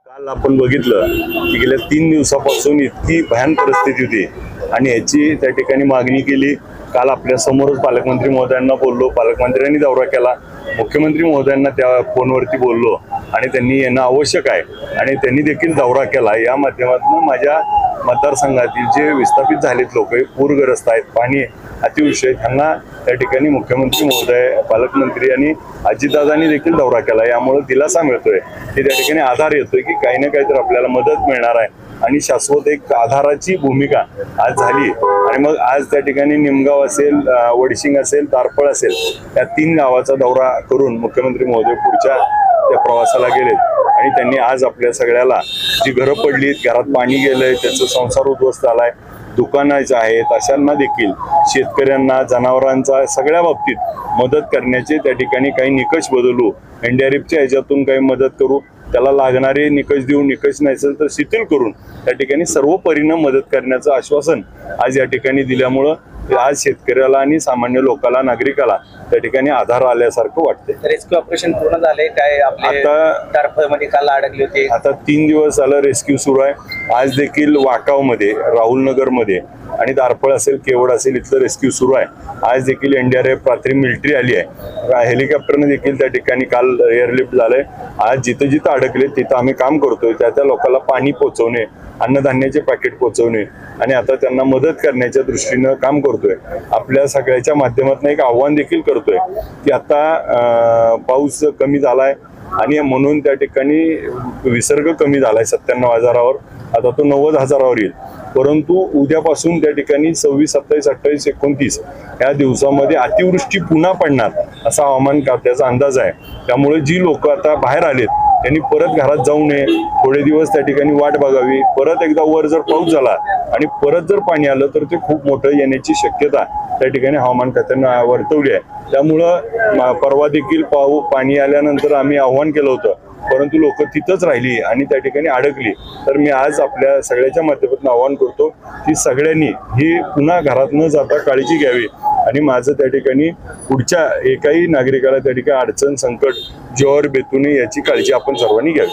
काल आपण बघितलं की गेल्या 3 दिवसापासून इतकी भयान परिस्थिती होती आणि याची त्या ठिकाणी मागणी केली। काल आपल्या समोरच पालकमंत्री महोदयांना बोललो, पालकमंत्र्यांनी दौरा केला, मुख्यमंत्री महोदयांना त्या फोनवरती बोललो आणि त्यांनी येणं आवश्यक आहे आणि त्यांनी देखील दौरा केला। या माध्यमातून माझ्या मतदारसंघातील जे विस्थापित झालेत लोक, पूरग्रस्त आहेत, पाणी अतिवृष्टी, त्यांना त्या ठिकाणी मुख्यमंत्री महोदय, पालकमंत्री आणि अजितदादांनी देखील दौरा केला। यामुळे दिलासा मिळतोय की त्या ठिकाणी आधार येतोय की काही ना काही तर आपल्याला मदत मिळणार आहे आणि शाश्वत एक आधाराची भूमिका आज झाली। आणि मग आज त्या ठिकाणी निमगाव असेल, वडशिंग असेल, तारपळ असेल, या 3 गावाचा दौरा करून मुख्यमंत्री महोदय पुढच्या त्या प्रवासाला गेलेत आणि त्यांनी आज आपल्या सगळ्याला जी घरं पडलीत, घरात पाणी गेलंय, त्याचा संसार उद्ध्वस्त झालाय, दुकानाचे आहेत, अशांना देखील, शेतकऱ्यांना, जनावरांचा सगळ्या बाबतीत मदत करण्याचे त्या ठिकाणी काही निकष बदलू, एनडीआरएफच्या ह्याच्यातून काही मदत करू, त्याला लागणारे निकष देऊन, निकष नसेल तर शिथिल करून त्या ठिकाणी सर्व परीने मदत करण्याचं आश्वासन आज या ठिकाणी दिल्यामुळं आज शेतकऱ्याला आणि सामान्य लोकांना, नागरिकाला त्या ठिकाणी आधार आल्यासारखं वाटतंय। रेस्क्यू ऑपरेशन पूर्ण झाले काय? आपले तारपळमध्ये काल अडकले होते, आता 3 दिवस झालं रेस्क्यू सुरू आहे। आज देखील वाकावमध्ये, राहुलनगर मध्ये आणि तारपळ असेल, केवड असेल, इथलं रेस्क्यू सुरू आहे। आज देखील एनडीआरएफ, रात्री मिलिटरी आली आहे, हेलिकॉप्टरने देखील त्या ठिकाणी काल एअरलिफ्ट झालंय। आज जिथं जिथं अडकले तिथं आम्ही काम करतोय, त्या लोकांना पाणी पोहोचवणे, अन्नधान्याचे पॅकेट पोहोचवणे आणि आता त्यांना मदत करण्याच्या दृष्टीनं काम करतोय। आपल्या सगळ्याच्या माध्यमातून एक आव्हान देखील करतोय की आता पाऊस कमी झालाय आणि म्हणून त्या ठिकाणी विसर्ग कमी झालाय 97,000वर, आता तो 90,000वर येईल। परंतु उद्यापासून त्या ठिकाणी 26, 27, 28, 29 या दिवसामध्ये अतिवृष्टी पुन्हा पडणार असा हवामान खात्याचा अंदाज आहे। त्यामुळे जी लोक आता बाहेर आलेत त्यांनी परत घरात जाऊ नये, थोडे दिवस त्या ठिकाणी वाट बघावी। परत एकदा वर जर पाऊस झाला आणि परत जर पाणी आलं तर ते खूप मोठं येण्याची शक्यता त्या ठिकाणी हवामान खात्यानं वर्तवली आहे। त्यामुळं परवा देखील पाणी आल्यानंतर आम्ही आव्हान केलं होतं, परंतु लोक तिथंच राहिली आणि त्या ठिकाणी अडकली। तर मी आज आपल्या सगळ्याच्या माध्यमातून आवाहन करतो की सगळ्यांनी ही पुन्हा घरात न जाता काळजी घ्यावी आणि माझं त्या ठिकाणी पुढच्या एकाही नागरिकाला त्या ठिकाणी अडचण, संकट जीवावर बेतू नये याची काळजी आपण सर्वांनी घ्यावी।